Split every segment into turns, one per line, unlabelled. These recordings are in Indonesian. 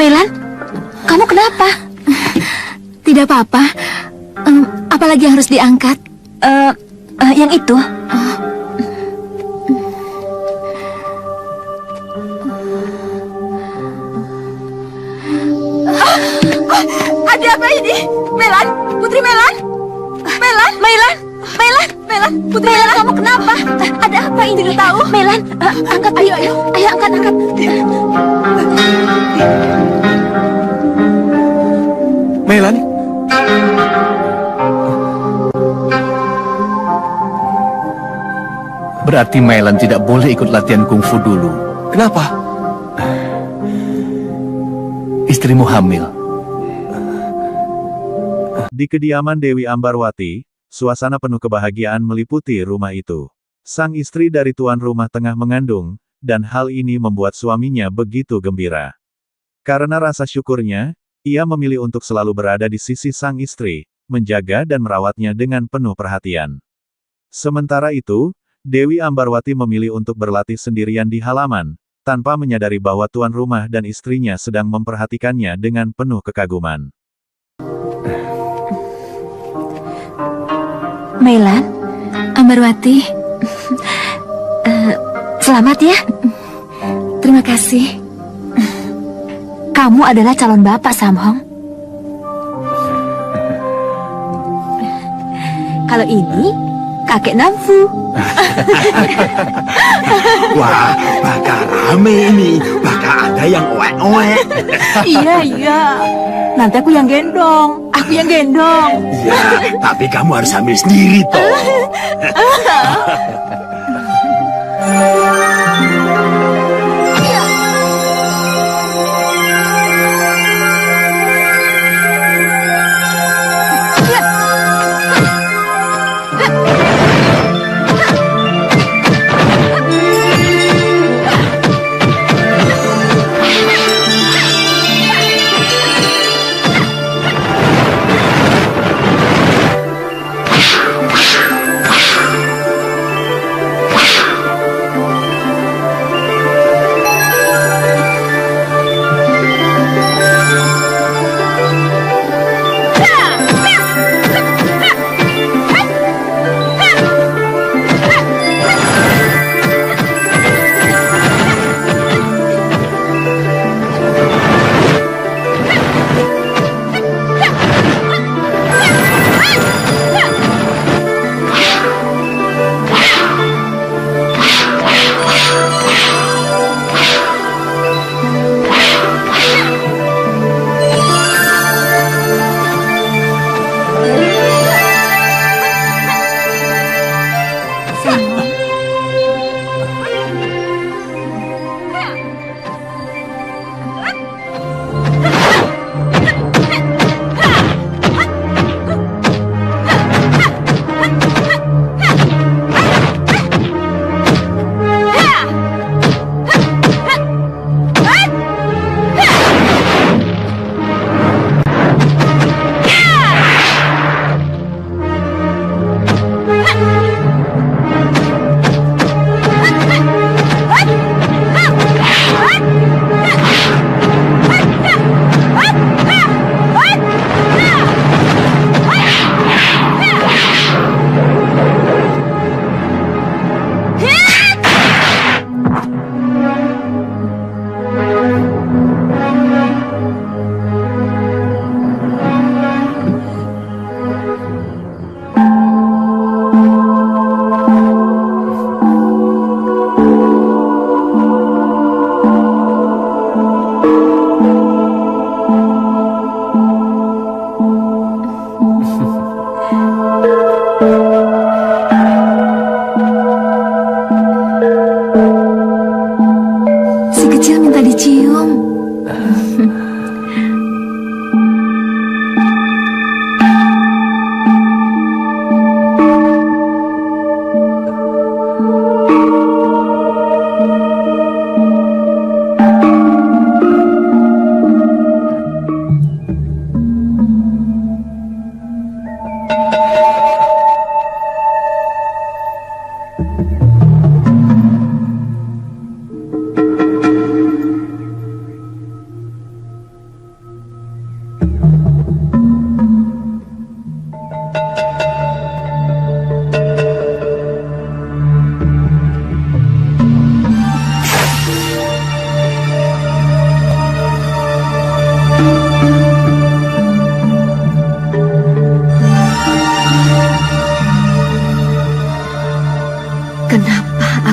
Melan, kamu kenapa?
Tidak apa-apa. Apalagi yang harus diangkat?
Yang itu.
Ada apa ini? Melan, Putri Melan? Melan, Putri Melan, kamu kenapa? Ada apa ini? Tidak tahu.
Melan, angkat, ayo, angkat.
Melan? Berarti Melan tidak boleh ikut latihan kungfu dulu.
Kenapa?
Istrimu hamil.
Di kediaman Dewi Ambarwati, suasana penuh kebahagiaan meliputi rumah itu. Sang istri dari tuan rumah tengah mengandung, dan hal ini membuat suaminya begitu gembira. Karena rasa syukurnya, ia memilih untuk selalu berada di sisi sang istri, menjaga dan merawatnya dengan penuh perhatian. Sementara itu, Dewi Ambarwati memilih untuk berlatih sendirian di halaman, tanpa menyadari bahwa tuan rumah dan istrinya sedang memperhatikannya dengan penuh kekaguman.
Melan,
Ambarwati,
selamat ya.
terima kasih.
Kamu adalah calon bapak, Samhong. Kalau ini, kakek Namfu.
Wah, bakal rame ini. Bakal ada yang oek-oek.
Iya. Nanti aku yang gendong.
Ya, tapi kamu harus ambil sendiri toh.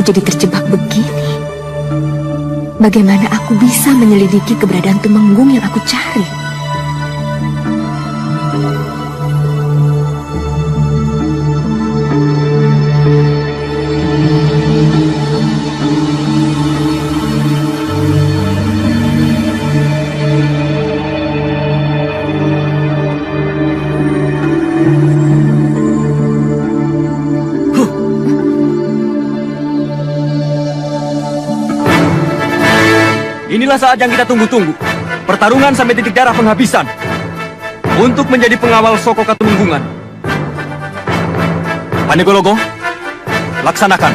aku jadi terjebak begini? Bagaimana aku bisa menyelidiki keberadaan Tumenggung yang aku cari?
Inilah saat yang kita tunggu-tunggu. Pertarungan sampai titik darah penghabisan. Untuk menjadi pengawal Soko Katumenggungan. Pandegologo, laksanakan.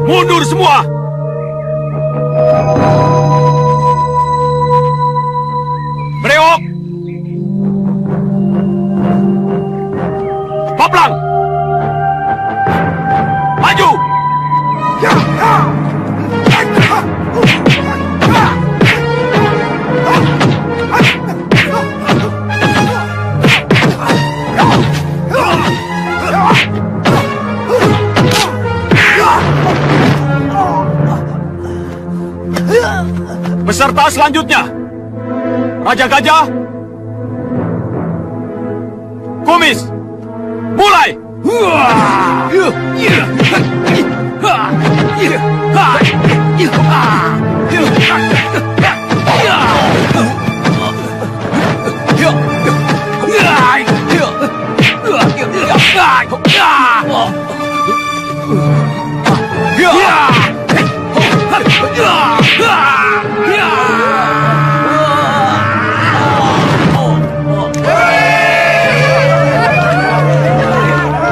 Mundur semua! Bereok! Paplang! Maju! Peserta selanjutnya, Raja Gajah, Kumis, mulai!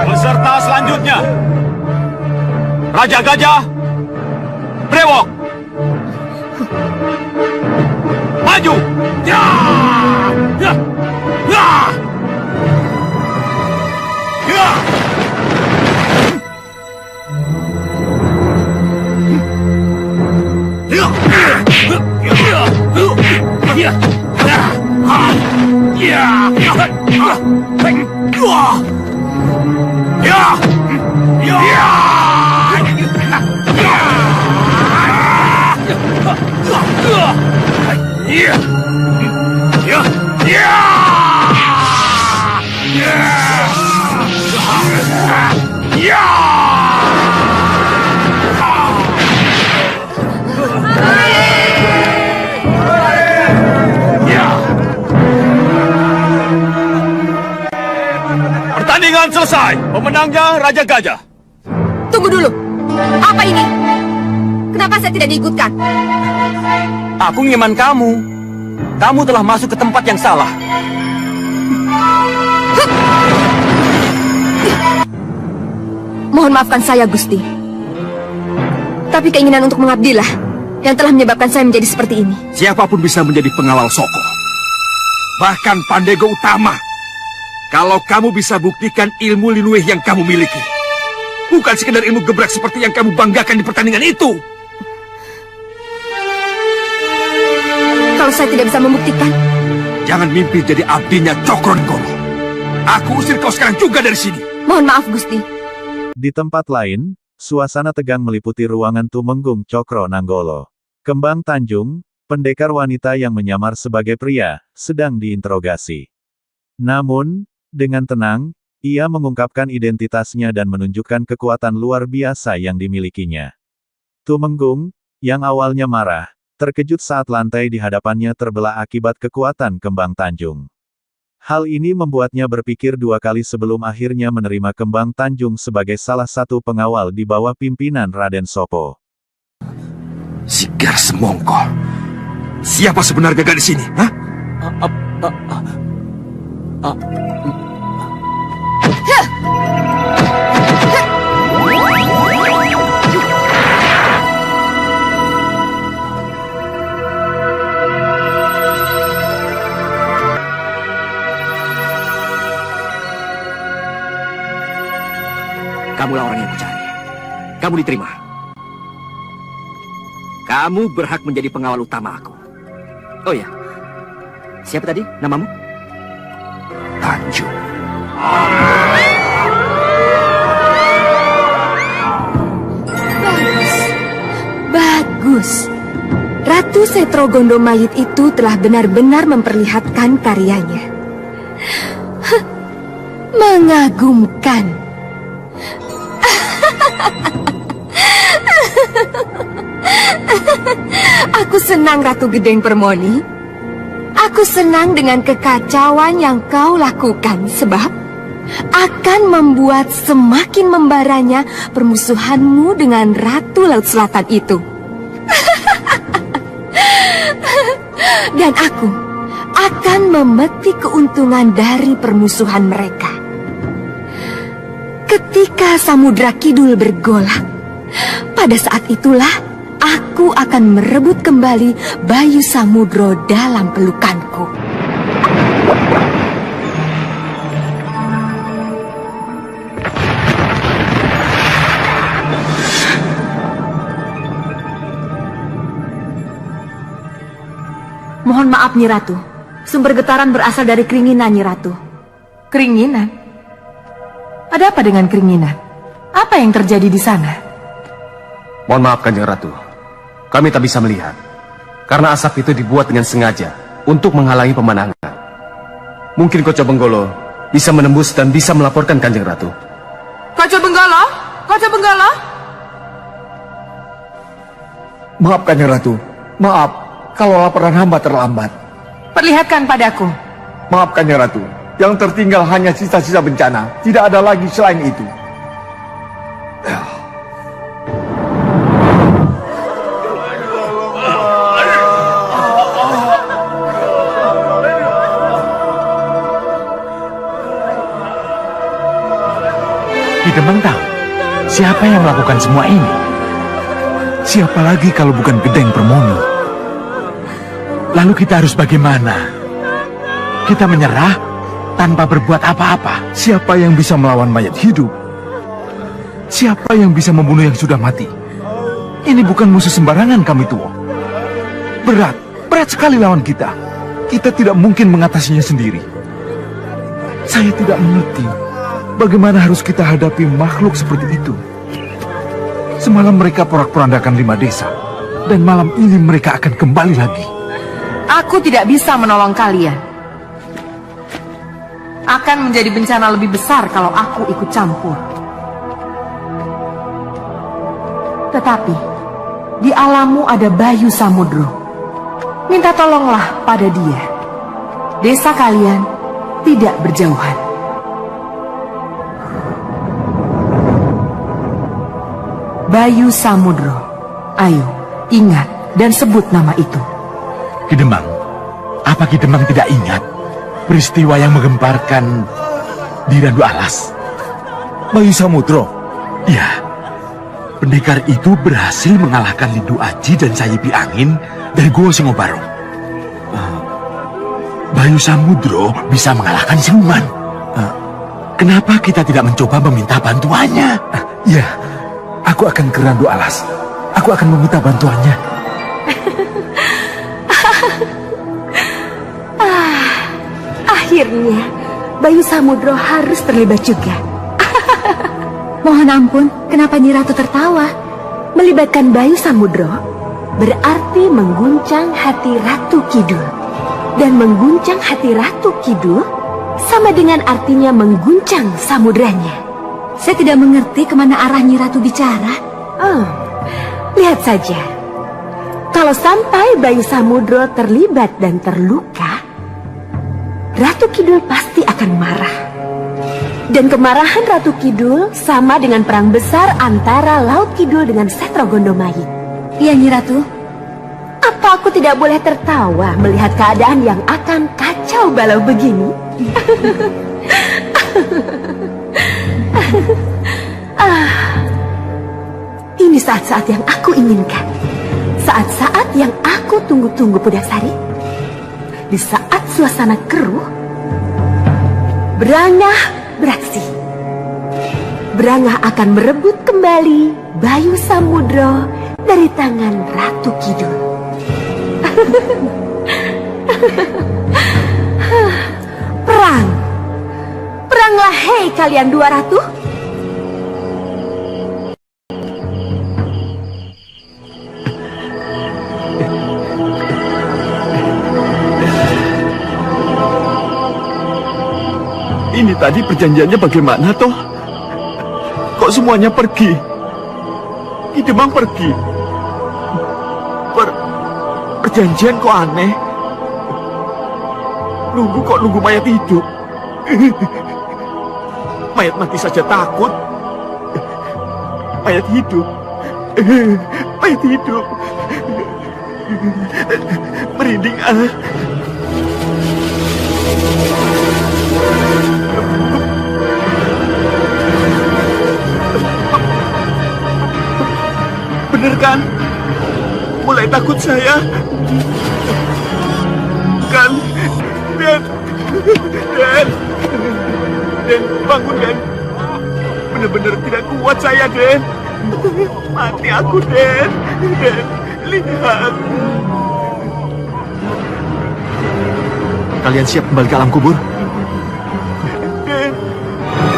Peserta selanjutnya, Raja Gajah, Brewok, maju! Pertandingan selesai. Pemenangnya Raja Gajah.
Tunggu dulu. Apa ini? Kenapa saya tidak diikutkan?
Aku ngiman kamu. Kamu telah masuk ke tempat yang salah.
Mohon maafkan saya, Gusti. Tapi keinginan untuk mengabdilah yang telah menyebabkan saya menjadi seperti ini.
Siapapun bisa menjadi pengawal Soko. Bahkan Pandego Utama. Kalau kamu bisa buktikan ilmu Linueh yang kamu miliki. Bukan sekedar ilmu gebrak seperti yang kamu banggakan di pertandingan itu.
Kalau saya tidak bisa membuktikan,
Jangan mimpi jadi abdinya Cokro Nenggolo. Aku usir kau sekarang juga dari sini.
mohon maaf, Gusti.
Di tempat lain, suasana tegang meliputi ruangan Tumenggung Cokro Nanggolo. Kembang Tanjung, pendekar wanita yang menyamar sebagai pria, sedang diinterogasi. Namun, dengan tenang, ia mengungkapkan identitasnya dan menunjukkan kekuatan luar biasa yang dimilikinya. Tumenggung, yang awalnya marah, terkejut saat lantai di hadapannya terbelah akibat kekuatan kembang Tanjung. Hal ini membuatnya berpikir dua kali sebelum akhirnya menerima kembang Tanjung sebagai salah satu pengawal di bawah pimpinan Raden Sopo.
Sigar Semongko. Siapa sebenarnya gadis ini? Hah? kamulah orang yang kucari. Kamu diterima. Kamu berhak menjadi pengawal utama aku. Oh ya, siapa tadi namamu? Tanjung.
Bagus. Ratu Setro Gondomayit itu telah benar-benar memperlihatkan karyanya. Mengagumkan. Aku senang, Ratu Gedeng Permoni. Aku senang dengan kekacauan yang kau lakukan, sebab akan membuat semakin membaranya permusuhanmu dengan Ratu Laut Selatan itu. Dan aku akan memetik keuntungan dari permusuhan mereka. Ketika Samudra Kidul bergolak, pada saat itulah aku akan merebut kembali Bayu Samudro dalam pelukanku.
Mohon maaf, Nyi Ratu. Sumber getaran berasal dari keringinan, Nyi Ratu. Keringinan? Ada apa dengan keringinan? Apa yang terjadi di sana?
Mohon maaf, Kanjeng Ratu. Kami tak bisa melihat. Karena asap itu dibuat dengan sengaja untuk menghalangi pemandangan. Mungkin Koco Benggolo bisa menembus dan bisa melaporkan Kanjeng Ratu.
Koco Benggolo? Koco Benggolo?
Maaf Kanjeng Ratu, maaf kalau laporan hamba terlambat.
Perlihatkan padaku.
Maaf Kanjeng Ratu, yang tertinggal hanya sisa-sisa bencana, tidak ada lagi selain itu.
Ki Demang tahu siapa yang melakukan semua ini? Siapa lagi kalau bukan Gedeng Permoni? Lalu kita harus bagaimana? Kita menyerah tanpa berbuat apa-apa.
Siapa yang bisa melawan mayat hidup? Siapa yang bisa membunuh yang sudah mati? Ini bukan musuh sembarangan kami tua. Berat sekali lawan kita. Kita tidak mungkin mengatasinya sendiri. Saya tidak mengerti bagaimana harus kita hadapi makhluk seperti itu. Semalam mereka porak-porandakan 5 desa, dan malam ini mereka akan kembali lagi.
Aku tidak bisa menolong kalian. Akan menjadi bencana lebih besar kalau aku ikut campur. Tetapi di alammu ada Bayu Samudro. Minta tolonglah pada dia. Desa kalian tidak berjauhan. Bayu Samudro. Ayo, ingat dan sebut nama itu.
Ki Demang, apa Ki Demang tidak ingat peristiwa yang menggemparkan di Randu Alas?
Bayu Samudro?
Ya, pendekar itu berhasil mengalahkan Lindu Aji dan Sayipi Angin dari Gua Singobarong. Bayu Samudro bisa mengalahkan siluman. Kenapa kita tidak mencoba meminta bantuannya?
Ya, aku akan ke Randu Alas. Aku akan meminta bantuannya.
Akhirnya Bayu Samudro harus terlibat juga. Mohon ampun, kenapa Nyi Ratu tertawa? Melibatkan Bayu Samudro berarti mengguncang hati Ratu Kidul. Dan mengguncang hati Ratu Kidul sama dengan artinya mengguncang samudranya. Saya tidak mengerti kemana arah Nyi Ratu bicara. Oh, lihat saja. Kalau sampai Bayu Samudro terlibat dan terluka, Ratu Kidul pasti akan marah. Dan kemarahan Ratu Kidul sama dengan perang besar antara Laut Kidul dengan Setro Gondomayit. Iya, Nyi Ratu. Apa aku tidak boleh tertawa melihat keadaan yang akan kacau balau begini? Ini saat-saat yang aku inginkan. Saat-saat yang aku tunggu-tunggu, Pudasari. Di saat suasana keruh, Brangah beraksi. Nyibrangah akan merebut kembali Bayu Samudro dari tangan Ratu Kidul. Perang! Peranglah hei kalian dua ratu!
Ini tadi perjanjiannya bagaimana toh? Kok semuanya pergi? Ki Demang pergi. Perjanjian kok aneh? Nunggu mayat hidup. Mayat mati saja takut. Mayat hidup. Mayat hidup. Merinding ah. Bener kan? Mulai takut saya. Kan? Den, bangun Den. Bener-bener tidak kuat saya Den. Mati aku Den. Den, lihat. Kalian siap kembali ke alam kubur?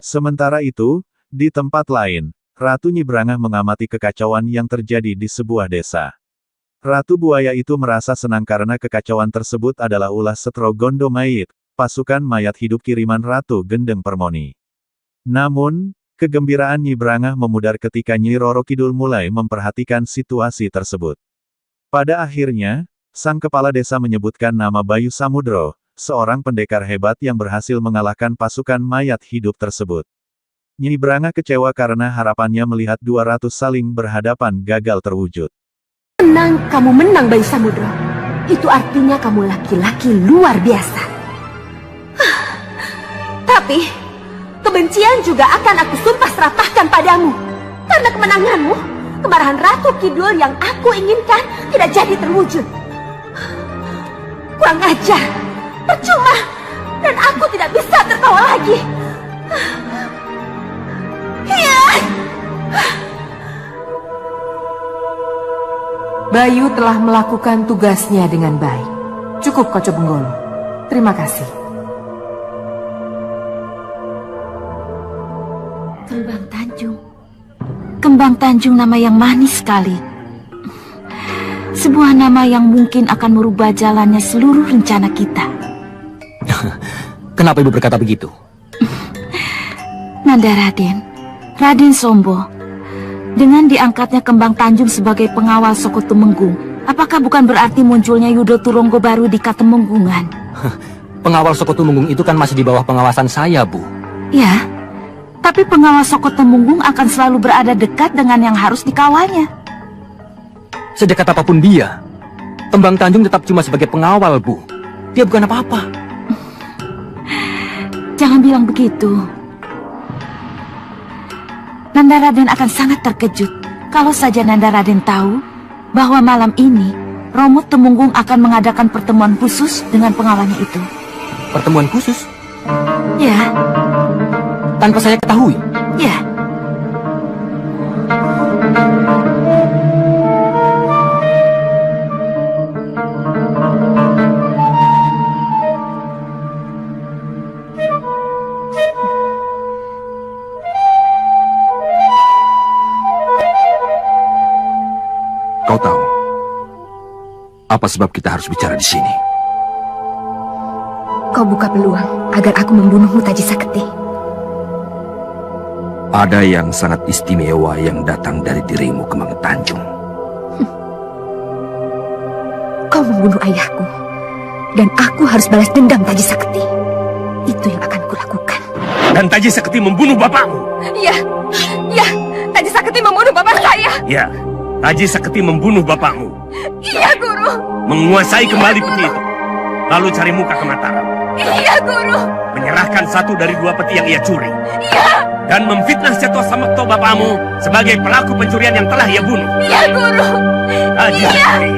Sementara itu, di tempat lain, Ratu Nyibrangah mengamati kekacauan yang terjadi di sebuah desa. Ratu Buaya itu merasa senang karena kekacauan tersebut adalah ulah Setro Gondomait, pasukan mayat hidup kiriman Ratu Gendeng Permoni. Namun, kegembiraan Nyibrangah memudar ketika Nyi Roro Kidul mulai memperhatikan situasi tersebut. Pada akhirnya, sang kepala desa menyebutkan nama Bayu Samudro, seorang pendekar hebat yang berhasil mengalahkan pasukan mayat hidup tersebut. Nyibrangah kecewa karena harapannya melihat 200 saling berhadapan gagal terwujud.
Menang, kamu menang Bayu Samudro. Itu artinya kamu laki-laki luar biasa. Tapi, kebencian juga akan aku sumpah serapahkan padamu. Karena kemenanganmu, kemarahan Ratu Kidul yang aku inginkan tidak jadi terwujud. Kurang ajar, percuma, dan aku tidak bisa tertawa lagi.
Bayu telah melakukan tugasnya dengan baik. Cukup, Koco Benggolo. Terima kasih.
Kembang Tanjung. Kembang Tanjung nama yang manis sekali. Sebuah nama yang mungkin akan merubah jalannya seluruh rencana kita.
Kenapa ibu berkata begitu?
Nanda Raden Sombo. Dengan diangkatnya Kembang Tanjung sebagai pengawal Soko Tumenggung, apakah bukan berarti munculnya Yudo Turonggo baru di Katemenggungan?
Pengawal Soko Tumenggung itu kan masih di bawah pengawasan saya, Bu.
Ya, tapi pengawal Soko Tumenggung akan selalu berada dekat dengan yang harus dikawalnya.
Sedekat apapun dia, Kembang Tanjung tetap cuma sebagai pengawal, Bu. Dia bukan apa-apa.
Jangan bilang begitu. Nanda Raden akan sangat terkejut kalau saja Nanda Raden tahu bahwa malam ini Romo Temunggung akan mengadakan pertemuan khusus dengan pengawalnya itu.
Pertemuan khusus?
Ya.
Tanpa saya ketahui?
Ya.
Kau tahu apa sebab kita harus bicara di sini?
Kau buka peluang agar aku membunuhmu, Taji Sakti.
Ada yang sangat istimewa yang datang dari dirimu, Kembang Tanjung.
Kau membunuh ayahku, dan aku harus balas dendam, Taji Sakti. Itu yang akan kulakukan.
Dan Taji Sakti membunuh bapakmu?
Ya, Taji Sakti membunuh bapak saya.
Ya, Taji Sakti membunuh bapakmu.
Iya, Guru.
Menguasai kembali peti itu. Lalu cari muka ke Mataram.
Iya, Guru.
Menyerahkan 1 dari 2 peti yang ia curi.
Iya.
Dan memfitnah Seto Samekto bapakmu sebagai pelaku pencurian yang telah ia bunuh.
Iya, Guru.
Taji Sakti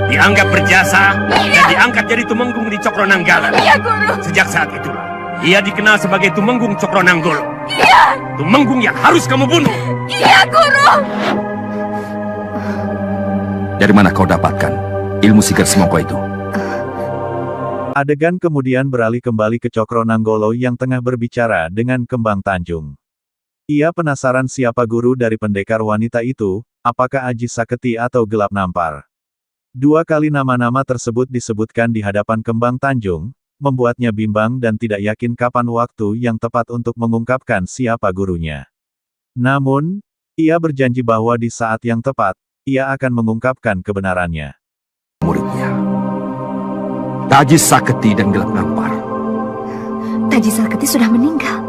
dianggap berjasa dan diangkat jadi Tumenggung di Cokro Nanggala.
Iya, Guru.
Sejak saat itulah ia dikenal sebagai Tumenggung Cokro Nanggolo.
Iya.
Tumenggung yang harus kamu bunuh.
Iya, Guru.
Dari mana kau dapatkan ilmu sihir semampu itu?
Adegan kemudian beralih kembali ke Cokro Nanggolo yang tengah berbicara dengan Kembang Tanjung. Ia penasaran siapa guru dari pendekar wanita itu, apakah Aji Saketi atau Gelap Nampar. 2 kali nama-nama tersebut disebutkan di hadapan Kembang Tanjung, membuatnya bimbang dan tidak yakin kapan waktu yang tepat untuk mengungkapkan siapa gurunya. Namun, ia berjanji bahwa di saat yang tepat, ia akan mengungkapkan kebenarannya.
Muridnya. Taji Saketi dan Gelap Nampar.
Taji Saketi sudah meninggal.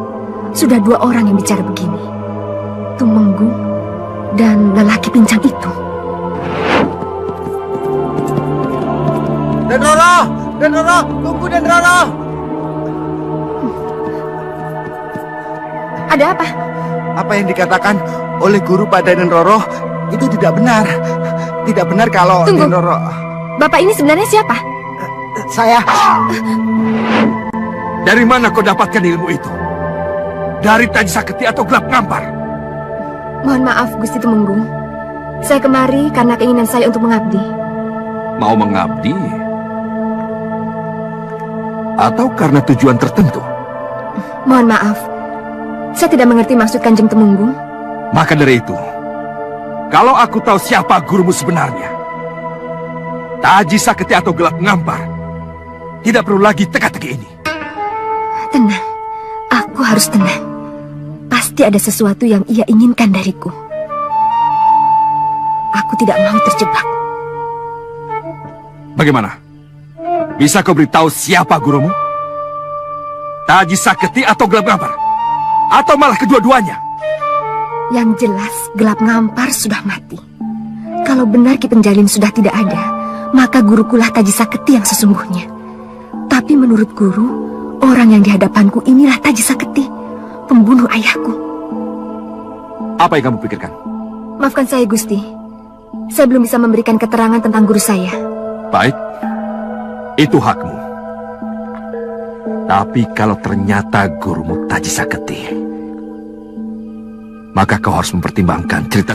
Sudah 2 orang yang bicara begini. Tumenggung dan lelaki pincang itu.
Den Roro, tunggu Den Roro.
Ada apa?
Apa yang dikatakan oleh guru pada Den Roro itu tidak benar. Tidak benar kalau
Tunggu.
Den Roro.
Bapak ini sebenarnya siapa?
Saya.
Dari mana kau dapatkan ilmu itu? Dari Taji Saketi atau Gelap Nampar?
Mohon maaf, Gusti Tumenggung. Saya kemari karena keinginan saya untuk mengabdi.
Mau mengabdi? Atau karena tujuan tertentu?
Mohon maaf. Saya tidak mengerti maksud Kanjeng Tumenggung.
Maka dari itu, kalau aku tahu siapa gurumu sebenarnya, Taji Saketi atau Gelap Nampar, tidak perlu lagi teka-teki ini.
Tenang. Aku harus tenang. Pasti ada sesuatu yang ia inginkan dariku. Aku tidak mau terjebak.
Bagaimana? Bisa kau beritahu siapa gurumu? Taji Saketi atau Gelap Nampar? Atau malah kedua-duanya?
Yang jelas, Gelap Nampar sudah mati. Kalau benar Ki Penjalin sudah tidak ada, maka gurukulah Taji Saketi yang sesungguhnya. Tapi menurut guru, orang yang di hadapanku inilah Taji Saketi, pembunuh ayahku.
Apa yang kamu pikirkan?
Maafkan saya, Gusti. Saya belum bisa memberikan keterangan tentang guru saya.
Baik, itu hakmu. Tapi kalau ternyata gurumu Taji Saketi, maka kau harus mempertimbangkan cerita